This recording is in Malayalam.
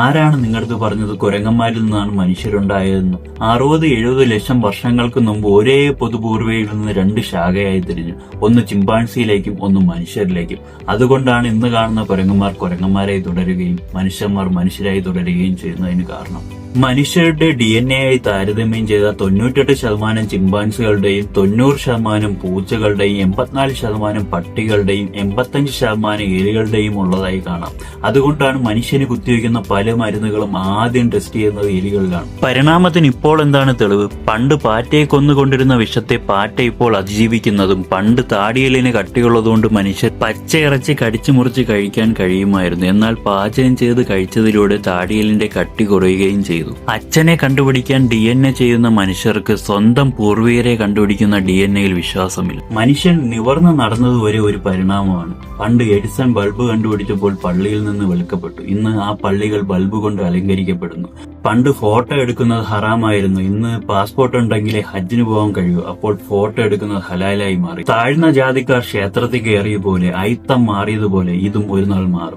ആരാണ് നിങ്ങളടുത്ത് പറഞ്ഞത് കുരങ്ങന്മാരിൽ നിന്നാണ് മനുഷ്യരുണ്ടായതെന്ന്? 60-70 ലക്ഷം വർഷങ്ങൾക്ക് മുമ്പ് ഒരേ പൊതുപൂർവ്വയിൽ നിന്ന് രണ്ട് ശാഖയായി തിരിഞ്ഞു. ഒന്ന് ചിമ്പാൻസിയിലേക്കും ഒന്ന് മനുഷ്യരിലേക്കും. അതുകൊണ്ടാണ് ഇന്ന് കാണുന്ന കുരങ്ങന്മാർ കുരങ്ങന്മാരായി തുടരുകയും മനുഷ്യന്മാർ മനുഷ്യരായി തുടരുകയും ചെയ്യുന്നതിന് കാരണം. മനുഷ്യരുടെ DNA ആയി താരതമ്യം ചെയ്ത 98% ചിമ്പാൻസികളുടെയും 90% പൂച്ചകളുടെയും 84% പട്ടികളുടെയും 85% എലികളുടെയും ഉള്ളതായി കാണാം. അതുകൊണ്ടാണ് മനുഷ്യന് കുത്തിവെക്കുന്ന പല മരുന്നുകളും ആദ്യം ടെസ്റ്റ് ചെയ്യുന്നത് എലികളിലാണ്. പരിണാമത്തിന് ഇപ്പോൾ എന്താണ് തെളിവ്? പണ്ട് പാറ്റയെ കൊന്നുകൊണ്ടിരുന്ന വിഷത്തെ പാറ്റ ഇപ്പോൾ അതിജീവിക്കുന്നതും, പണ്ട് താടിയെല്ലിന് കട്ടിയുള്ളതുകൊണ്ട് മനുഷ്യർ പച്ചയിറച്ചി കടിച്ചു മുറിച്ച് കഴിക്കാൻ കഴിയുമായിരുന്നു. എന്നാൽ പാചകം ചെയ്ത് കഴിച്ചതിലൂടെ താടിയെല്ലിന്റെ കട്ടി കുറയുകയും ചെയ്തു. അച്ഛനെ കണ്ടുപിടിക്കാൻ DNA ചെയ്യുന്ന മനുഷ്യർക്ക് സ്വന്തം പൂർവികരെ കണ്ടുപിടിക്കുന്ന DNAയിൽ വിശ്വാസമില്ല. മനുഷ്യൻ നിവർന്ന് നടന്നതുവരെ ഒരു പരിണാമമാണ്. പണ്ട് എഡിസൺ ബൾബ് കണ്ടുപിടിച്ചപ്പോൾ പള്ളിയിൽ നിന്ന് വെളുക്കപ്പെട്ടു. ഇന്ന് ആ പള്ളികൾ ബൾബ് കൊണ്ട് അലങ്കരിക്കപ്പെടുന്നു. പണ്ട് ഫോട്ടോ എടുക്കുന്നത് ഹറാമായിരുന്നു. ഇന്ന് പാസ്പോർട്ട് ഉണ്ടെങ്കിലേ ഹജ്ജിന് പോകാൻ കഴിയൂ. അപ്പോൾ ഫോട്ടോ എടുക്കുന്നത് ഹലാലായി മാറി. താഴ്ന്ന ജാതിക്കാർ ക്ഷേത്രത്തിൽ കയറിയ പോലെ, അയിത്തം മാറിയതുപോലെ ഇതും ഒരു നാൾ മാറും.